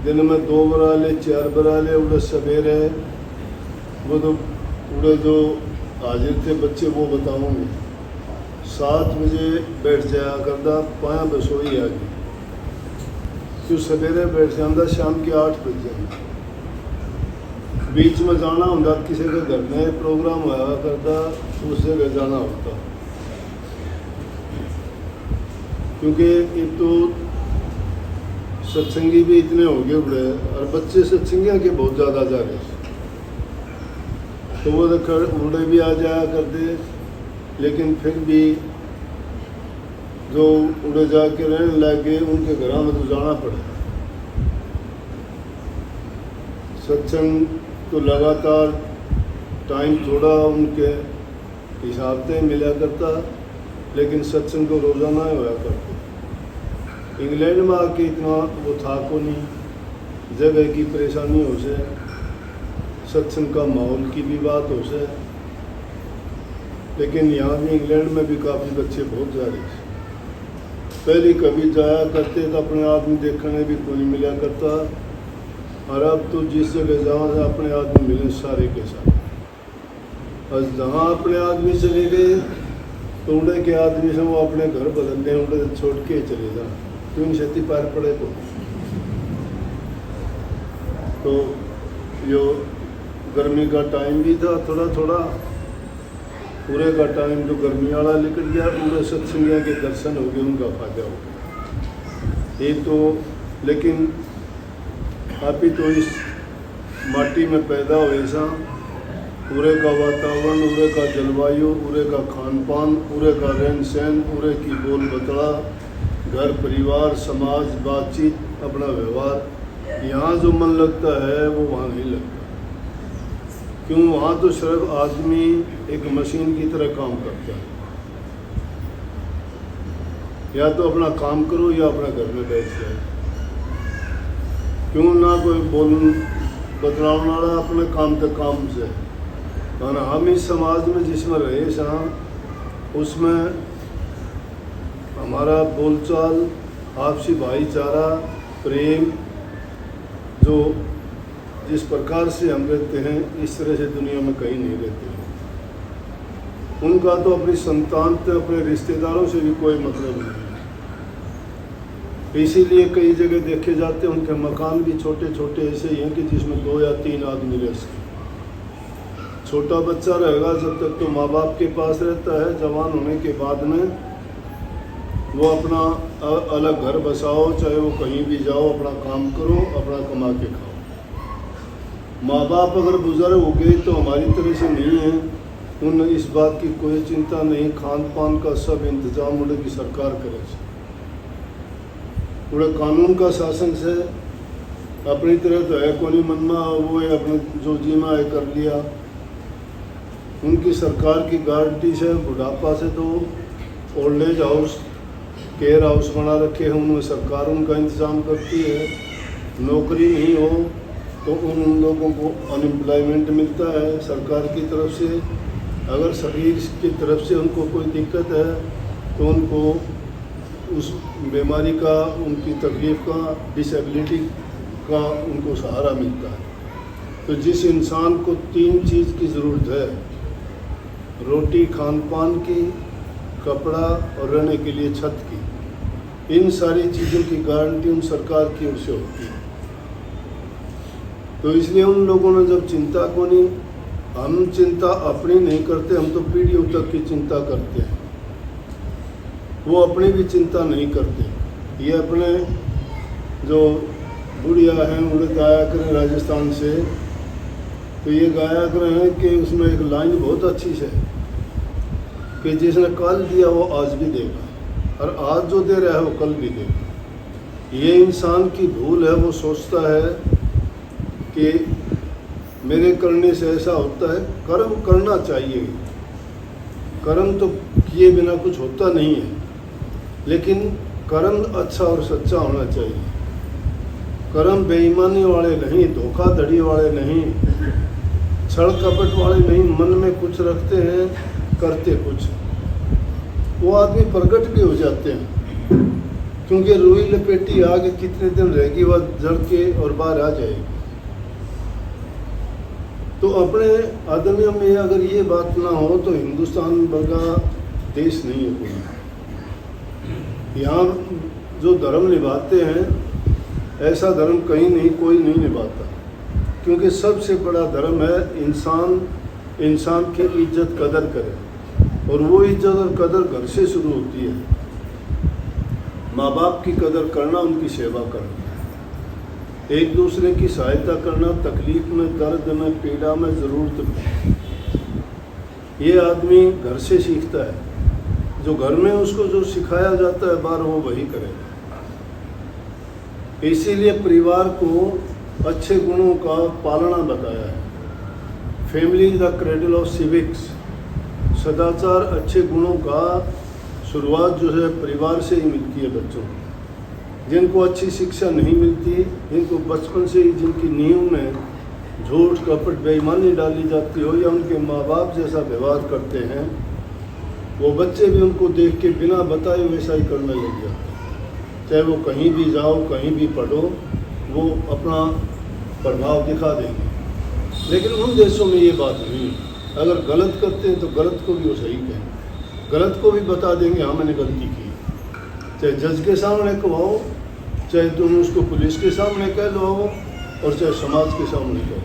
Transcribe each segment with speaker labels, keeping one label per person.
Speaker 1: दिन में 2 बराले 4 बराले उड़े सवेरे वो तो उड़े जो हाजिर थे बच्चे वो बताऊंगे 7 बजे बैठ जाया करता 5 बसोई आ गई तो सवेरे बैठ जाता शाम के 8 बज जाए बीच में जाना होता किसी के घर में प्रोग्राम होया करता उस जगह जाना होता क्योंकि एक तो सत्संगी भी इतने हो गए उड़े और बच्चे सत्संगियों के बहुत ज़्यादा जा रहे तो वो उड़े भी आ जाया करते लेकिन फिर भी जो उड़े जाके रहने लगे उनके घरों में तो जाना पड़ा सत्संग तो लगातार टाइम थोड़ा उनके हिसाब से मिला करता लेकिन सत्संग को रोज़ाना ही होया करते इंग्लैंड में आके इतना वो था को नहीं जगह की परेशानी हो से सत्संग का माहौल की भी बात हो से लेकिन यहाँ भी इंग्लैंड में भी काफ़ी बच्चे बहुत जा रहे थे पहले कभी जाया करते तो अपने आदमी देखने भी कोई मिला करता और अब तो जिस जगह जहाँ से अपने आदमी मिले सारे के साथ और जहाँ अपने आदमी चले गए तो उड़े के आदमी से वो अपने घर बदलने उड़े छोड़ के चले जा क्यों क्षति पार पड़े तो यो गर्मी का टाइम भी था थोड़ा थोड़ा पूरे का टाइम तो गर्मी वाला निकल गया पूरे सत्संगिया के दर्शन हो गए उनका फायदा हो गया ये तो लेकिन आप ही तो इस माटी में पैदा हुए सा पूरे का वातावरण पूरे का जलवायु पूरे का खान पान पूरे का रहन सहन पूरे की बोल बतड़ा घर परिवार समाज बातचीत अपना व्यवहार यहाँ जो मन लगता है वो वहाँ नहीं लगता क्यों वहाँ तो सिर्फ आदमी एक मशीन की तरह काम करता है या तो अपना काम करो या अपना घर में बैठ जाए क्यों ना कोई बोल बदलाव वाला अपने काम तक काम से और हम इस समाज में जिसमें रहे सा उसमें हमारा बोलचाल आपसी भाईचारा प्रेम जो जिस प्रकार से हम रहते हैं इस तरह से दुनिया में कहीं नहीं रहते हैं उनका तो अपनी संतान से अपने रिश्तेदारों से भी कोई मतलब नहीं इसीलिए कई जगह देखे जाते हैं उनके मकान भी छोटे छोटे ऐसे ही हैं कि जिसमें 2 या 3 आदमी रह सकें छोटा बच्चा रहेगा जब तक तो माँ बाप के पास रहता है जवान होने के बाद में वो अपना अलग घर बसाओ चाहे वो कहीं भी जाओ अपना काम करो अपना कमा के खाओ माँ बाप अगर गुजर हो गए तो हमारी तरह से नहीं है उन इस बात की कोई चिंता नहीं खान पान का सब इंतजाम उनकी सरकार करे पूरे कानून का शासन से अपनी तरह तो है कोई मनमा वो है अपने जो जीमा है कर लिया उनकी सरकार की गारंटी से बुढ़ापा से तो old age house care house बना रखे हैं उनमें सरकार उनका इंतज़ाम करती है नौकरी नहीं हो तो उन लोगों को अनएम्प्लॉयमेंट मिलता है सरकार की तरफ से अगर शरीर की तरफ से उनको कोई दिक्कत है तो उनको उस बीमारी का उनकी तकलीफ़ का डिसेबिलिटी का उनको सहारा मिलता है तो जिस इंसान को 3 चीज़ की ज़रूरत है रोटी खान पान की कपड़ा और रहने के लिए छत की इन सारी चीज़ों की गारंटी उन सरकार की ओर से होती है तो इसलिए उन लोगों ने जब चिंता को नहीं हम चिंता अपनी नहीं करते हम तो पीढ़ियों तक की चिंता करते हैं वो अपनी भी चिंता नहीं करते ये अपने जो बुढ़िया हैं उन्हें गाया करें राजस्थान से तो ये गाया करें कि उसमें एक लाइन बहुत अच्छी से कि जिसने कल दिया वो आज भी देगा और आज जो दे रहा है वो कल भी देगा ये इंसान की भूल है वो सोचता है कि मेरे करने से ऐसा होता है कर्म करना चाहिए कर्म तो किए बिना कुछ होता नहीं है लेकिन कर्म अच्छा और सच्चा होना चाहिए कर्म बेईमानी वाले नहीं धोखाधड़ी वाले नहीं छल कपट वाले नहीं मन में कुछ रखते हैं करते कुछ वो आदमी प्रकट भी हो जाते हैं क्योंकि रुई लपेटी आगे कितने दिन रहेगी, वह जड़ के और बाहर आ जाएगी। तो अपने आदमियों में अगर ये बात ना हो तो हिंदुस्तान बड़ा देश नहीं है कोई। यहाँ जो धर्म निभाते हैं ऐसा धर्म कहीं नहीं, कोई नहीं निभाता, क्योंकि सबसे बड़ा धर्म है इंसान की इज्जत कदर करे, और वो इज्जत और कदर घर से शुरू होती है। माँ बाप की कदर करना, उनकी सेवा करना, एक दूसरे की सहायता करना, तकलीफ में, दर्द में, पीड़ा में, ज़रूरत में। ये आदमी घर से सीखता है। जो घर में उसको जो सिखाया जाता है बाहर वो वही करेगा। इसीलिए परिवार को अच्छे गुणों का पालना बताया है। Family is the cradle of civics. सदाचार, अच्छे गुणों का शुरुआत जो है परिवार से ही मिलती है बच्चों को। जिनको अच्छी शिक्षा नहीं मिलती, जिनको बचपन से ही जिनकी नींव में झूठ, कपट, बेईमानी डाली जाती हो, या उनके माँ बाप जैसा व्यवहार करते हैं, वो बच्चे भी उनको देख के बिना बताए वैसा ही करने लग जाते हैं। चाहे वो कहीं भी जाओ, कहीं भी पढ़ो, वो अपना प्रभाव दिखा देंगे। लेकिन उन देशों में ये बात नहीं है। अगर गलत करते हैं तो गलत को भी वो सही कहें, गलत को भी बता देंगे हाँ मैंने गलती की। चाहे जज के सामने कहो, चाहे तुम उसको पुलिस के सामने कह लो, और चाहे समाज के सामने कहो।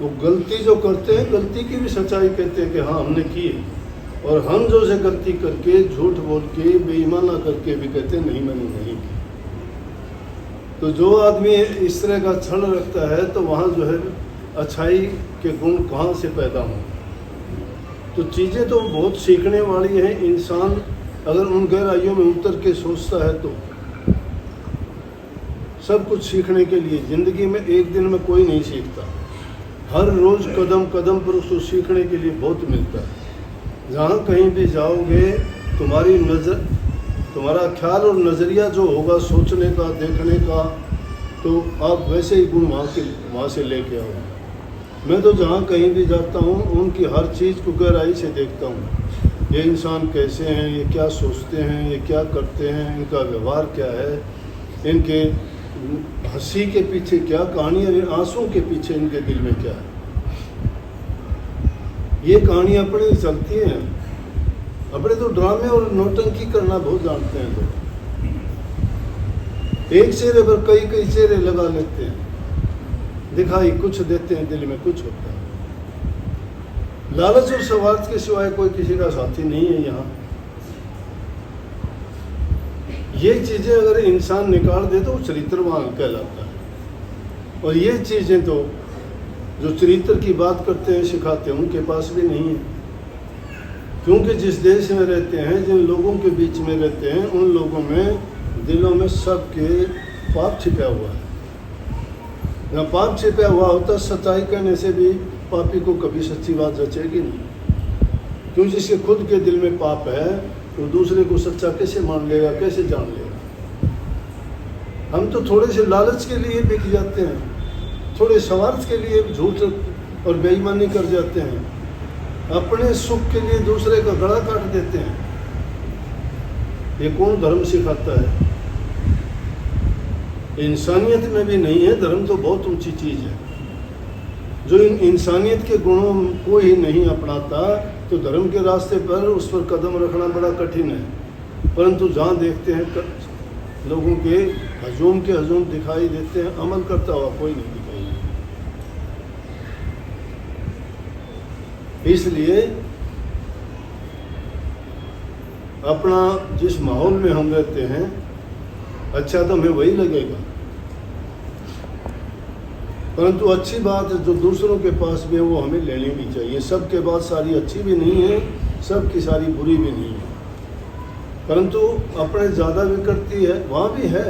Speaker 1: वो गलती जो करते हैं, गलती की भी सच्चाई कहते हैं कि हाँ हमने की है, और हम जो से गलती करके, झूठ बोल के, बेईमाना करके भी कहते हैं नहीं मैंने नहीं की। तो जो आदमी इस तरह का क्षण रखता है तो वहाँ जो है अच्छाई के गुण कहाँ से पैदा हों। तो चीज़ें तो बहुत सीखने वाली हैं। इंसान अगर उन गहराइयों में उतर के सोचता है तो सब कुछ सीखने के लिए। ज़िंदगी में एक दिन में कोई नहीं सीखता, हर रोज़ कदम कदम पर उसको सीखने के लिए बहुत मिलता है। जहाँ कहीं भी जाओगे तुम्हारी नज़र, तुम्हारा ख्याल और नज़रिया जो होगा सोचने का, देखने का, तो आप वैसे ही गुण वहाँ से लेके आओ। मैं तो जहाँ कहीं भी जाता हूँ उनकी हर चीज़ को गहराई से देखता हूँ। ये इंसान कैसे हैं, ये क्या सोचते हैं, ये क्या करते हैं, इनका व्यवहार क्या है, इनके हंसी के पीछे क्या कहानी है, आंसू के पीछे इनके दिल में क्या है। ये कहानी अपनी चलती हैं। अपने तो ड्रामे और नौटंकी करना बहुत जानते हैं लोग। एक चेहरे पर कई कई चेहरे लगा लेते हैं, दिखाई कुछ देते हैं, दिल में कुछ होता है। लालच और स्वार्थ के सिवाय कोई किसी का साथी नहीं है यहाँ। ये चीज़ें अगर इंसान निकाल दे तो वो चरित्रवान कहलाता है। और ये चीज़ें तो जो चरित्र की बात करते हैं, सिखाते हैं, उनके पास भी नहीं है। क्योंकि जिस देश में रहते हैं, जिन लोगों के बीच में रहते हैं, उन लोगों में दिलों में सबके पाप छिपा हुआ है। ना पाप छिपा हुआ होता, सच्चाई कहने से भी पापी को कभी सच्ची बात जचेगी नहीं। क्यों? जिसके खुद के दिल में पाप है तो दूसरे को सच्चा कैसे मान लेगा, कैसे जान लेगा। हम तो थोड़े से लालच के लिए बिक जाते हैं, थोड़े स्वार्थ के लिए झूठ और बेईमानी कर जाते हैं, अपने सुख के लिए दूसरे का गला काट देते हैं। ये कौन धर्म सिखाता है? इंसानियत में भी नहीं है। धर्म तो बहुत ऊंची चीज़ है। जो इन इंसानियत के गुणों को ही नहीं अपनाता तो धर्म के रास्ते पर उस पर कदम रखना बड़ा कठिन है। परंतु जहाँ देखते हैं लोगों के हजूम के हजूम दिखाई देते हैं, अमल करता हुआ कोई नहीं दिखाई देता। इसलिए अपना जिस माहौल में हम रहते हैं अच्छा तो हमें वही लगेगा। परंतु अच्छी बात जो दूसरों के पास भी है वो हमें लेनी भी चाहिए। सबके बाद सारी अच्छी भी नहीं है, सबकी सारी बुरी भी नहीं है। परंतु अपने ज़्यादा भी करती है, वहाँ भी है,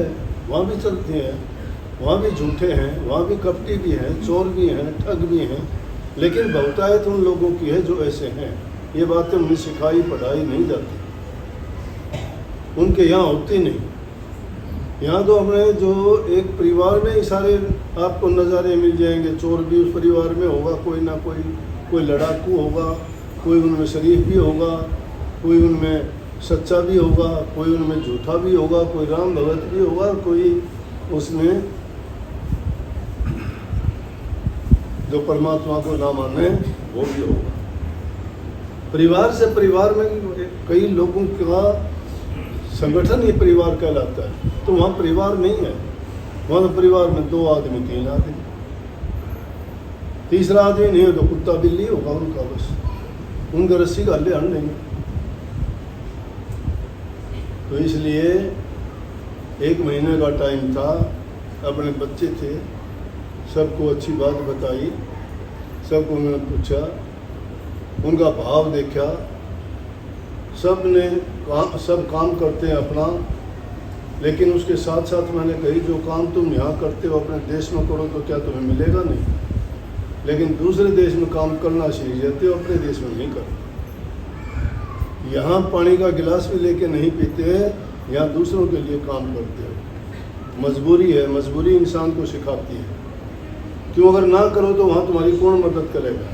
Speaker 1: वहाँ भी चलती है, वहाँ भी झूठे हैं, वहाँ भी कपटी भी हैं, चोर भी हैं, ठग भी हैं। लेकिन बहुतायत उन लोगों की है जो ऐसे हैं। ये बातें उन्हें सिखाई पढ़ाई नहीं जाती, उनके यहाँ होती नहीं। यहाँ तो अपने जो एक परिवार में ही सारे आपको नज़ारे मिल जाएंगे। चोर भी उस परिवार में होगा, कोई ना कोई लड़ाकू होगा, कोई उनमें शरीफ भी होगा, कोई उनमें सच्चा भी होगा, कोई उनमें झूठा भी होगा, कोई राम भगत भी होगा, और कोई उसमें जो परमात्मा को ना माने वो भी होगा। परिवार से परिवार में कई लोगों का संगठन ही परिवार कहलाता है, तो वहाँ परिवार नहीं है। वहाँ तो परिवार में 2 आदमी 3 आदमी, तीसरा आदमी नहीं हो तो कुत्ता बिल्ली होगा उनका, बस उनका रस्सी का हल्ले हन लेंगे। तो इसलिए 1 महीने का टाइम था, अपने बच्चे थे, सबको अच्छी बात बताई, सबको मैंने पूछा, उनका भाव देखा, सब काम करते हैं अपना, लेकिन उसके साथ साथ मैंने कही जो काम तुम यहाँ करते हो अपने देश में करो तो क्या तुम्हें मिलेगा? नहीं। लेकिन दूसरे देश में काम करना सीख जाते हो, अपने देश में नहीं करते। यहाँ पानी का गिलास भी लेके नहीं पीते, यहाँ दूसरों के लिए काम करते हो। मजबूरी है, मजबूरी इंसान को सिखाती है। क्यों? अगर ना करो तो वहाँ तुम्हारी कौन मदद करेगा?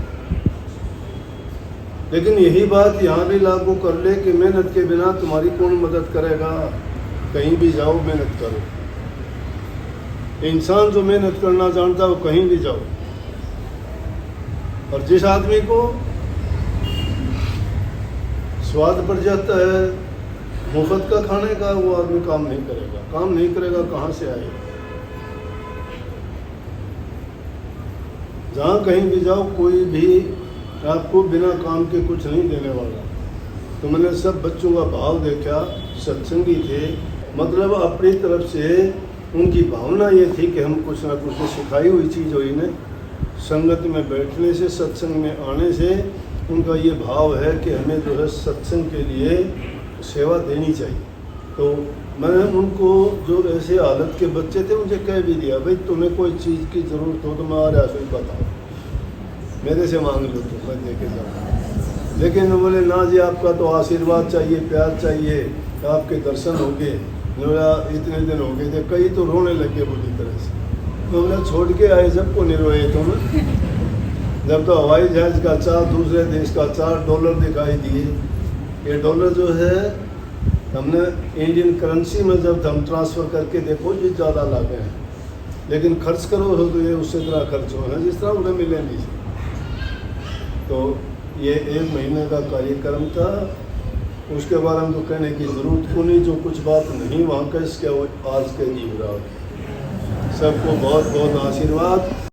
Speaker 1: लेकिन यही बात यहाँ भी लागू कर ले कि मेहनत के बिना तुम्हारी कौन मदद करेगा? कहीं भी जाओ मेहनत करो। इंसान जो मेहनत करना जानता है वो कहीं भी जाओ। और जिस आदमी को स्वाद पड़ जाता है मुफ्त का खाने का, वो आदमी काम नहीं करेगा। काम नहीं करेगा कहाँ से आएगा? जहाँ कहीं भी जाओ, कोई भी आपको बिना काम के कुछ नहीं देने वाला। तो मैंने सब बच्चों का भाव देखा, सत्संगी थे, मतलब अपनी तरफ से उनकी भावना ये थी कि हम कुछ ना कुछ सिखाई हुई चीज़ हुई ने संगत में बैठने से, सत्संग में आने से उनका ये भाव है कि हमें जो है सत्संग के लिए सेवा देनी चाहिए। तो मैंने उनको, जो ऐसे हालत के बच्चे थे, उनसे कह भी दिया, भाई तुम्हें कोई चीज़ की ज़रूरत हो तो मैं आ रहा हूँ, बताओ, मेरे से मांग लो तो मैं दे के जाऊँ। लेकिन वो बोले ना जी, आपका तो आशीर्वाद चाहिए, प्यार चाहिए, आपके दर्शन हो गए, इतने दिन हो गए थे। कई तो रोने लगे बुरी तरह से। तो बोला छोड़ के आए, सबको नहीं रोए तुम। जब तो हवाई जहाज का चार्ज, दूसरे देश का $4 दिखाई दिए। ये डॉलर जो है हमने इंडियन करेंसी में जब हम ट्रांसफ़र करके देखो ये ज़्यादा लागे हैं, लेकिन खर्च करो तो ये उससे तरह खर्च हो है जिस तरह उन्हें मिले नहीं। तो ये 1 महीने का कार्यक्रम था। उसके बारे में तो कहने की ज़रूरत को नहीं, जो कुछ बात नहीं वहाँ का, इसके आज के जीव रहा। सबको बहुत बहुत आशीर्वाद।